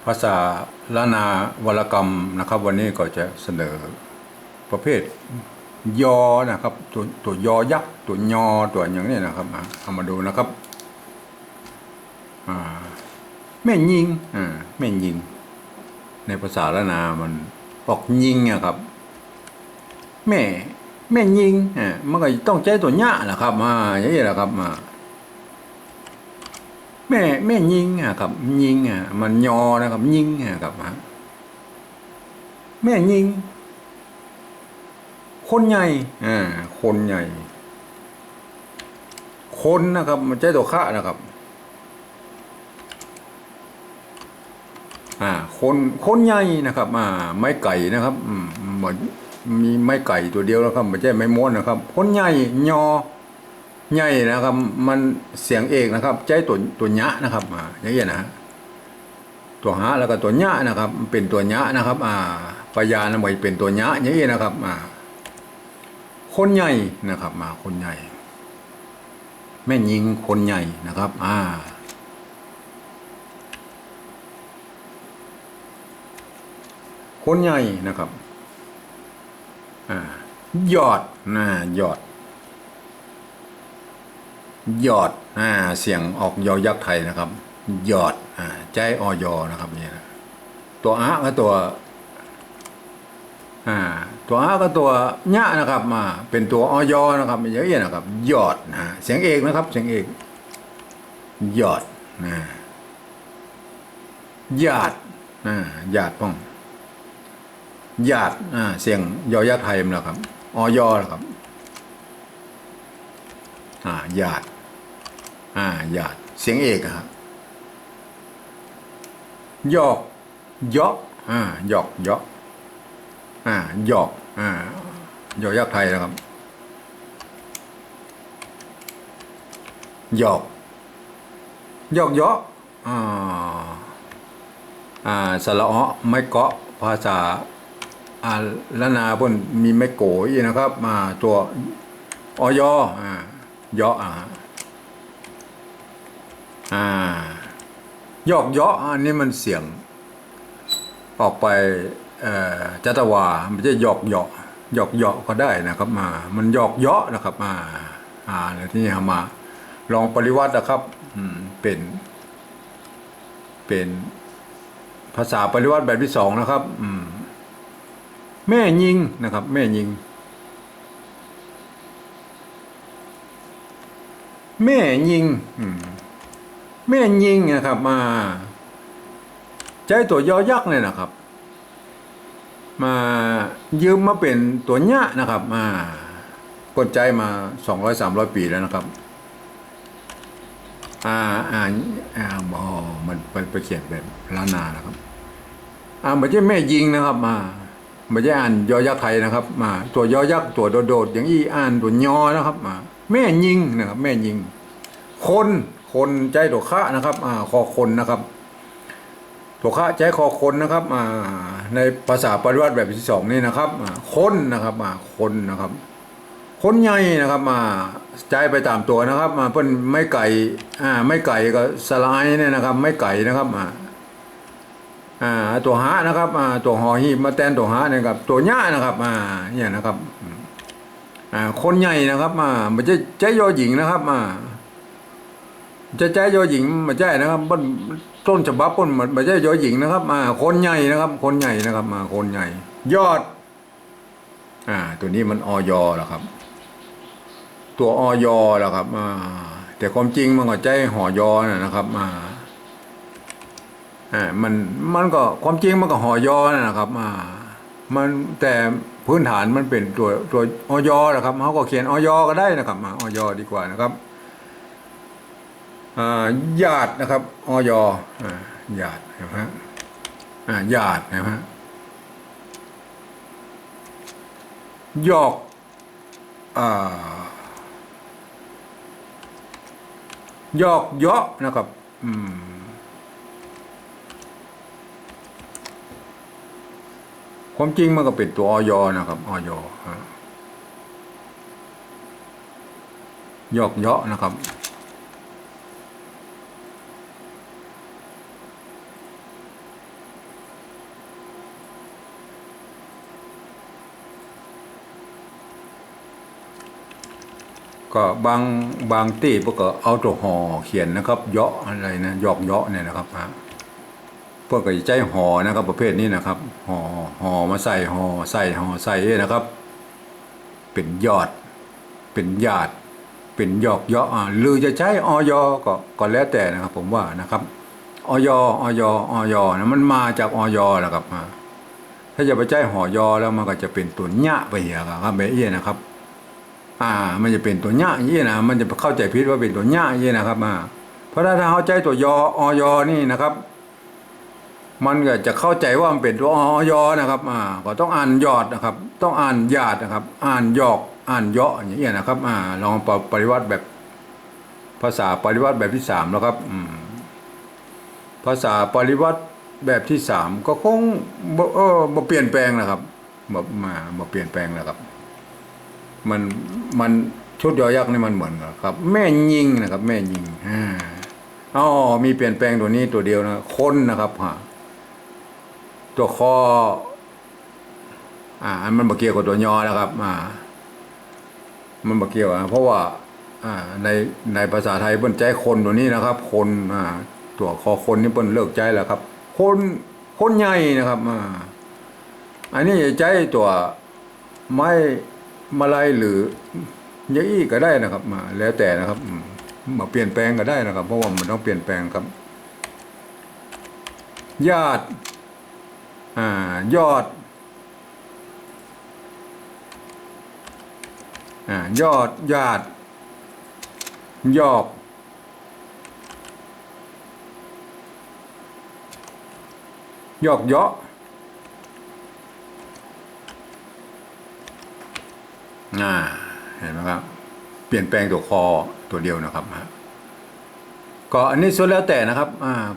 ภาษาล้านนาวรรณกรรมนะครับวันนี้ก็จะเสนอประเภทยอนะครับตัวยอยักษ์ตัวยอตัวอย่างนี้นะครับเอามาดูนะครับแม่ยิงแม่ยิงในภาษาล้านนามันออกยิงครับแม่ยิงมันก็ต้องใจตัวหน้าแหละครับอย่างนี้แหละครับแม่ยิงครับยิงมันยอนะครับยิงครับแม่ยิงคนใหญ่คนใหญ่คนนะครับมันใจตัวข้านะครับคนใหญ่นะครับไม้ไก่นะครับเหมือนมีไม้ไก่ตัวเดียวนะครับไม่ใช่ไม้ม้วนนะครับคนใหญ่ยอใหญ่นะครับมันเสียงเอกนะครับใจตัวหยะนะครับอย่างเงี้ยนะตัวหะแล้วก็ตัวหยะนะครับเป็นตัวหยะนะครับพยานหมายเป็นตัวหยะอย่างเงี้ยนะครับคนใหญ่นะครับคนใหญ่แม่ยิงคนใหญ่นะครับคนใหญ่นะครับยอดยอดยอดเสียงออกยอยักษ์ไทยนะครับยอดใจอยนะครับนี่นะตัวก็ตัวก็ตัวหยะนะครับเป็นตัวอยนะครับเยอะๆนะครับยอดเสียงเอกนะครับเสียงเอกยอดญาติญาติป้องญาติเสียงยอยักษ์ไทยนะครับอยนะครับญาติญาติเสียงเอกครับยอกยอกยอกยอกยอกยอยักษ์ไทยนะครับยอกยอกยอกสระไม่เกาะภาษาล้านนาบนมีไม่โกยนะครับตัวอยยอยอกยออันนี้มันเสียงออกไปจัตวามันจะหยอกเหาะก็ได้นะครับมันหยอกเยาะนะครับแล้วที่นี่มาลองปริวัตินะครับเป็นภาษาปริวัติแบบที่สองนะครับแม่ยิงนะครับแม่ยิงแม่ยิงแม่ยิงนะครับใจตัวยอยักษ์เนี่ยนะครับมายืมมาเป็นตัวหน้านะครับกดใจมา200-300 ปีแล้วนะครับมันไปเขียนแบบล้านนานะครับไม่ใช่แม่ยิงนะครับไม่ใช่ยอยักษ์ไทยนะครับตัวยอยักษ์ตัวโดดๆอย่างตัวยอนะครับแม่ยิงนะครับแม่ยิงคนใจตัวข้านะครับคอคนนะครับตัวข้าใจคอคนนะครับในภาษาปริวัติแบบที่สองนี่นะครับคนนะครับคนนะครับคนใหญ่นะครับใจไปตามตัวนะครับเพิ่นไม่ไก่ไม่ไก่ก็สลายเนี่ยนะครับไม่ไก่นะครับตัวหานะครับตัวหอหีบมาแทนตัวหาเนี่ยครับตัวหญ้านะครับเนี่ยนะครับคนใหญ่นะครับมันจะใจยอหญิงนะครับจะใจยอหญิงมันใจนะครับต้นฉบับมันใจยอหญิงนะครับคนใหญ่นะครับคนใหญ่นะครับคนใหญ่ยอดตัวนี้มันอยแหละครับตัวอยแหละครับแต่ความจริงมันก็ใจหอยนะครับมันก็ความจริงมันก็หอยนะครับมันแต่พื้นฐานมันเป็นตัวอยนะครับเขาก็เขียนอยก็ได้นะครับอยดีกว่านะครับญาตินะครับอยญาตินะฮะญาตินะฮะยอกยอกเยาะนะครับความจริงมันก็เป็นตัวอยนะครับอยยอกเยาะนะครับ ก็บางที่พวกก็เอาตัวหอเขียนนะครับเยาะอะไรนะยอกเยาะเนี่ยนะครับพวกก็ใจหอนะครับประเภทนี้นะครับหอมาใส่หอใส่นะครับเป็นยอดเป็นญาติเป็นยอกเยาะหรือจะใช้ออยก็แล้วแต่นะครับผมว่านะครับออยนะมันมาจากออยแหละครับถ้าจะไปใช้หอยอแล้วมันก็จะเป็นตัวหญ้าไปเหียครับแบบนี้นะครับมันจะเป็นตัวหญ้าอย่างนี้นะมันจะเข้าใจผิดว่าเป็นตัวหญ้าอย่างนี้นะครับเพราะถ้าเขาใช้ตัวยออยนี่นะครับมันก็จะเข้าใจว่ามันเป็นตัวออยนะครับก็ต้องอ่านยอดนะครับต้องอ่านญาตินะครับอ่านยอกอ่านเยาะอย่างนี้นะครับลองปริวัติแบบภาษาปริวัติแบบที่สามแล้วครับภาษาปริวัติแบบที่สามก็คงบ่เปลี่ยนแปลงนะครับบ่เปลี่ยนแปลงนะครับมันชุดยอยักษ์นี่มันเหมือนกันครับแม่ยิงนะครับแม่ยิงมีเปลี่ยนแปลงตัวนี้ตัวเดียวนะคนนะครับตัวคออันมันบ่เกี่ยวกับตัวยอแล้วครับมันบ่เกี่ยวเพราะว่าในภาษาไทยเปิ้นใจคนตัวนี้นะครับคนตัวคอคนนี่เปิ้นเลิกใจแล้วครับคนใหญ่นะครับอันนี้ใจตัวไม้มาลายหรือยี่อี้ก็ได้นะครับแล้วแต่นะครับมาเปลี่ยนแปลงก็ได้นะครับเพราะว่ามันต้องเปลี่ยนแปลงครับญาติยอดยอดญาติยอกยอกเยาะเห็นไหมครับเปลี่ยนแปลงตัวคอตัวเดียวนะครับก็อันนี้ส่วนแล้วแต่นะครับ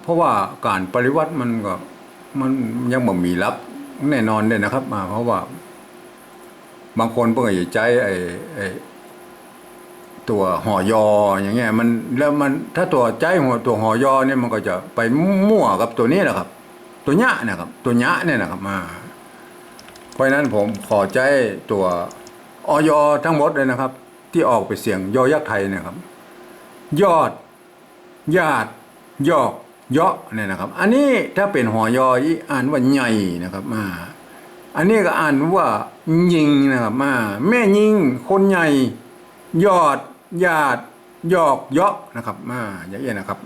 เพราะว่าการปริวัติมันยังบ่มีลับแน่นอนเลยนะครับเพราะว่าบางคนเพิ่งจะใจตัวหอยออย่างเงี้ยมันถ้าตัวใจตัวหอยอเนี่ยมันก็จะไปมั่วกับตัวนี้แหละครับตัวหญ้านะครับตัวหญ้าเนี่ยนะครับเพราะฉะนั้นผมขอใจตัวออยทั้งหมดเลยนะครับที่ออกไปเสียงยอยักษ์ไทยนะครับยอดญาติยอกเยาะเนี่ยนะครับอันนี้ถ้าเป็นหอยอ่านว่าใหญ่นะครับอันนี้ก็อ่านว่ายิงนะครับแม่ยิงคนใหญ่ยอดญาติยอกเยาะนะครับอย่างนี้นะครับ